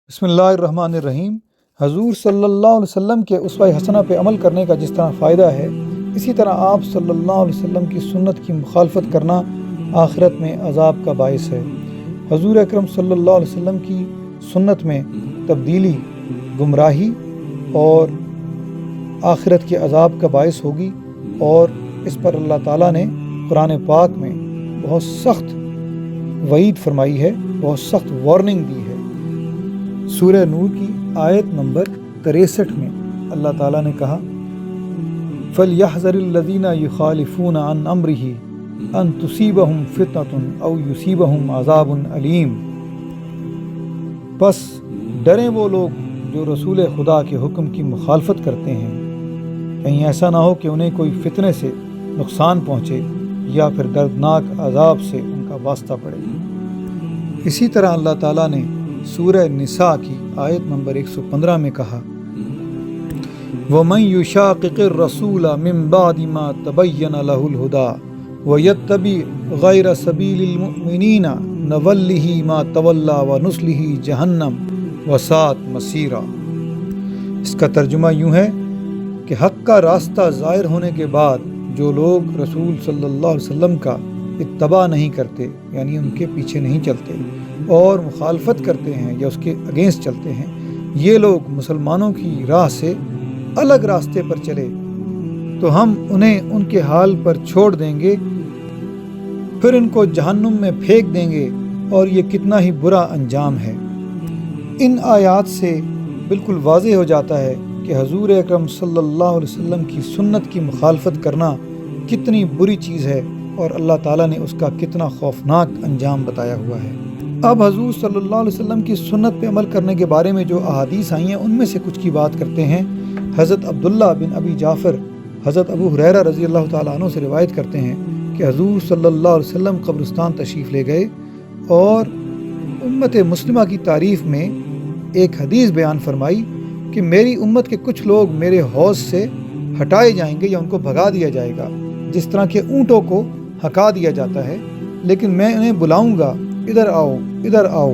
بسم اللہ الرحمن الرحیم۔ حضور صلی اللہ علیہ وسلم کے اسوہ حسنہ پہ عمل کرنے کا جس طرح فائدہ ہے، اسی طرح آپ صلی اللہ علیہ وسلم کی سنت کی مخالفت کرنا آخرت میں عذاب کا باعث ہے۔ حضور اکرم صلی اللہ علیہ وسلم کی سنت میں تبدیلی گمراہی اور آخرت کے عذاب کا باعث ہوگی، اور اس پر اللہ تعالیٰ نے قرآن پاک میں بہت سخت وعید فرمائی ہے، بہت سخت وارننگ دی ہے۔ سورہ نور کی آیت نمبر 63 میں اللہ تعالیٰ نے کہا فَلْيَحْذَرِ الَّذِينَ يُخَالِفُونَ عَنْ أَمْرِهِ أَن تُصِيبَهُمْ فِتْنَةٌ أَوْ يُصِيبَهُمْ عَذَابٌ أَلِيمٌ۔ پس ڈریں وہ لوگ جو رسول خدا کے حکم کی مخالفت کرتے ہیں، کہیں ایسا نہ ہو کہ انہیں کوئی فتنے سے نقصان پہنچے یا پھر دردناک عذاب سے ان کا واسطہ پڑے۔ اسی طرح اللہ تعالیٰ نے سورہ نساء کی آیت نمبر 115 میں کہا وَمَن يُشَاقِقِ الرَّسُولَ مِن بَعْدِ مَا تَبَيَّنَ لَهُ الْهُدَى وَيَتَّبِعْ غَيْرَ سَبِيلِ الْمُؤْمِنِينَ نُوَلِّهِ مَا تَوَلَّى وَنُصْلِهِ جَهَنَّمَ وَسَاءَتْ مَصِيرًا۔ اس کا ترجمہ یوں ہے کہ حق کا راستہ ظاہر ہونے کے بعد جو لوگ رسول صلی اللہ علیہ وسلم کا اتباع نہیں کرتے، یعنی ان کے پیچھے نہیں چلتے اور مخالفت کرتے ہیں یا اس کے اگینسٹ چلتے ہیں، یہ لوگ مسلمانوں کی راہ سے الگ راستے پر چلے تو ہم انہیں ان کے حال پر چھوڑ دیں گے، پھر ان کو جہنم میں پھینک دیں گے، اور یہ کتنا ہی برا انجام ہے۔ ان آیات سے بالکل واضح ہو جاتا ہے کہ حضور اکرم صلی اللہ علیہ وسلم کی سنت کی مخالفت کرنا کتنی بری چیز ہے، اور اللہ تعالیٰ نے اس کا کتنا خوفناک انجام بتایا ہوا ہے۔ اب حضور صلی اللہ علیہ وسلم کی سنت پہ عمل کرنے کے بارے میں جو احادیث آئی ہیں ان میں سے کچھ کی بات کرتے ہیں۔ حضرت عبداللہ بن ابی جعفر حضرت ابو ہریرہ رضی اللہ تعالیٰ عنہ سے روایت کرتے ہیں کہ حضور صلی اللہ علیہ وسلم قبرستان تشریف لے گئے اور امت مسلمہ کی تعریف میں ایک حدیث بیان فرمائی کہ میری امت کے کچھ لوگ میرے حوض سے ہٹائے جائیں گے یا ان کو بھگا دیا جائے گا، جس طرح کہ اونٹوں کو ہکا دیا جاتا ہے، لیکن میں انہیں بلاؤں گا، ادھر آؤ ادھر آؤ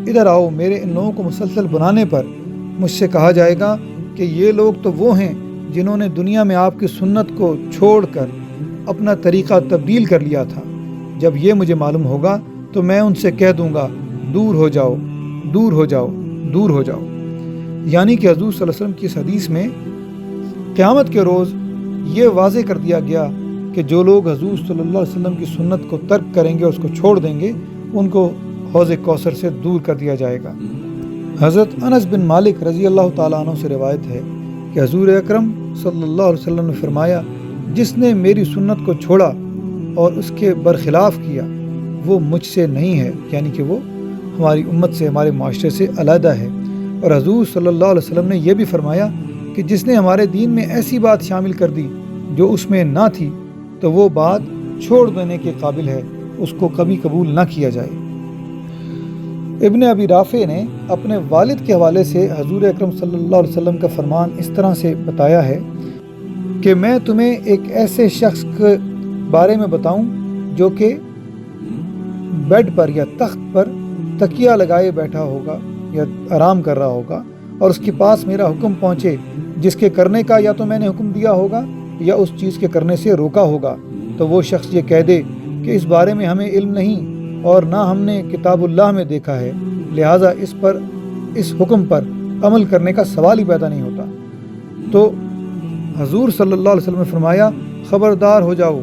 ادھر آؤ۔ میرے ان لوگوں کو مسلسل بلانے پر مجھ سے کہا جائے گا کہ یہ لوگ تو وہ ہیں جنہوں نے دنیا میں آپ کی سنت کو چھوڑ کر اپنا طریقہ تبدیل کر لیا تھا۔ جب یہ مجھے معلوم ہوگا تو میں ان سے کہہ دوں گا دور ہو جاؤ دور ہو جاؤ دور ہو جاؤ۔ یعنی کہ حضور صلی اللہ علیہ وسلم کی اس حدیث میں قیامت کے روز یہ واضح کر دیا گیا کہ جو لوگ حضور صلی اللہ علیہ وسلم کی سنت کو ترک کریں گے، اس کو چھوڑ دیں گے، ان کو حوض کوثر سے دور کر دیا جائے گا۔ حضرت انس بن مالک رضی اللہ تعالیٰ عنہ سے روایت ہے کہ حضور اکرم صلی اللہ علیہ وسلم نے فرمایا جس نے میری سنت کو چھوڑا اور اس کے برخلاف کیا وہ مجھ سے نہیں ہے، یعنی کہ وہ ہماری امت سے، ہمارے معاشرے سے علیحدہ ہے۔ اور حضور صلی اللہ علیہ وسلم نے یہ بھی فرمایا کہ جس نے ہمارے دین میں ایسی بات شامل کر دی جو اس میں نہ تھی تو وہ بات چھوڑ دینے کے قابل ہے، اس کو کبھی قبول نہ کیا جائے۔ ابن ابی رافع نے اپنے والد کے حوالے سے حضور اکرم صلی اللہ علیہ وسلم کا فرمان اس طرح سے بتایا ہے کہ میں تمہیں ایک ایسے شخص کے بارے میں بتاؤں جو کہ بیڈ پر یا تخت پر تکیہ لگائے بیٹھا ہوگا یا آرام کر رہا ہوگا، اور اس کے پاس میرا حکم پہنچے جس کے کرنے کا یا تو میں نے حکم دیا ہوگا یا اس چیز کے کرنے سے روکا ہوگا، تو وہ شخص یہ کہہ دے کہ اس بارے میں ہمیں علم نہیں اور نہ ہم نے کتاب اللہ میں دیکھا ہے، لہٰذا اس حکم پر عمل کرنے کا سوال ہی پیدا نہیں ہوتا۔ تو حضور صلی اللہ علیہ وسلم نے فرمایا خبردار ہو جاؤ،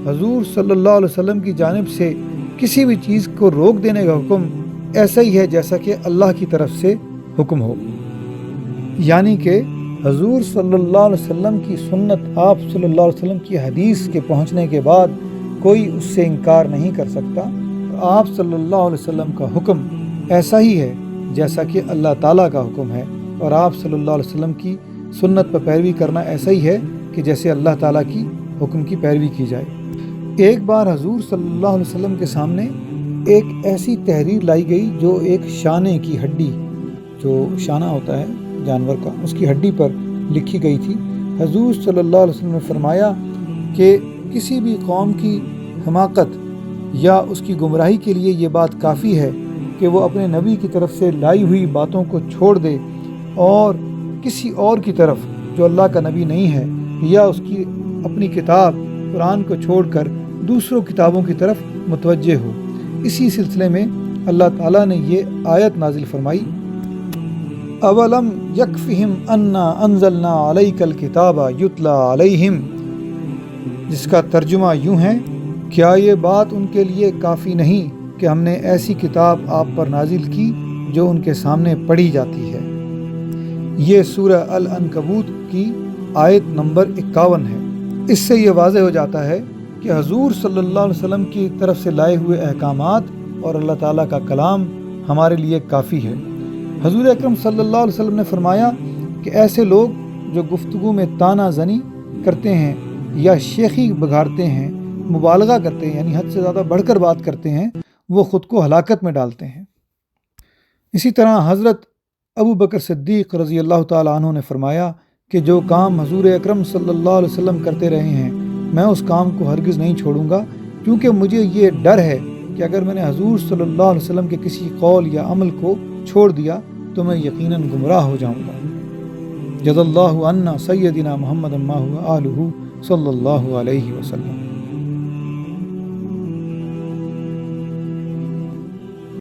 حضور صلی اللہ علیہ وسلم کی جانب سے کسی بھی چیز کو روک دینے کا حکم ایسا ہی ہے جیسا کہ اللہ کی طرف سے حکم ہو۔ یعنی کہ حضور صلی اللہ علیہ وسلم کی سنت، آپ صلی اللہ علیہ وسلم کی حدیث کے پہنچنے کے بعد کوئی اس سے انکار نہیں کر سکتا۔ آپ صلی اللہ علیہ وسلم کا حکم ایسا ہی ہے جیسا کہ اللہ تعالیٰ کا حکم ہے، اور آپ صلی اللہ علیہ وسلم کی سنت پر پیروی کرنا ایسا ہی ہے کہ جیسے اللہ تعالیٰ کی حکم کی پیروی کی جائے۔ ایک بار حضور صلی اللہ علیہ وسلم کے سامنے ایک ایسی تحریر لائی گئی جو ایک شانے کی ہڈی، جو شانہ ہوتا ہے جانور کا، اس کی ہڈی پر لکھی گئی تھی۔ حضور صلی اللہ علیہ وسلم نے فرمایا کہ کسی بھی قوم کی حماقت یا اس کی گمراہی کے لیے یہ بات کافی ہے کہ وہ اپنے نبی کی طرف سے لائی ہوئی باتوں کو چھوڑ دے اور کسی اور کی طرف جو اللہ کا نبی نہیں ہے، یا اس کی اپنی کتاب قرآن کو چھوڑ کر دوسروں کتابوں کی طرف متوجہ ہو۔ اسی سلسلے میں اللہ تعالیٰ نے یہ آیت نازل فرمائی، اولم یکفہم انا انزلنا علیک الکتاب یتلی علیہم، جس کا ترجمہ یوں ہے، کیا یہ بات ان کے لیے کافی نہیں کہ ہم نے ایسی کتاب آپ پر نازل کی جو ان کے سامنے پڑھی جاتی ہے۔ یہ سورہ العنکبوت کی آیت نمبر 51 ہے۔ اس سے یہ واضح ہو جاتا ہے کہ حضور صلی اللہ علیہ وسلم کی طرف سے لائے ہوئے احکامات اور اللہ تعالیٰ کا کلام ہمارے لیے کافی ہے۔ حضور اکرم صلی اللہ علیہ وسلم نے فرمایا کہ ایسے لوگ جو گفتگو میں طعنہ زنی کرتے ہیں یا شیخی بگاڑتے ہیں، مبالغہ کرتے ہیں، یعنی حد سے زیادہ بڑھ کر بات کرتے ہیں، وہ خود کو ہلاکت میں ڈالتے ہیں۔ اسی طرح حضرت ابو بکر صدیق رضی اللہ تعالیٰ عنہ نے فرمایا کہ جو کام حضور اکرم صلی اللہ علیہ وسلم کرتے رہے ہیں، میں اس کام کو ہرگز نہیں چھوڑوں گا، کیونکہ مجھے یہ ڈر ہے کہ اگر میں نے حضور صلی اللہ علیہ وسلم کے کسی قول یا عمل کو چھوڑ دیا تو میں یقیناً گمراہ ہو جاؤں گا۔ جزا اللہ عنا سیدنا محمد ما هو آلہ صلی اللہ علیہ وسلم۔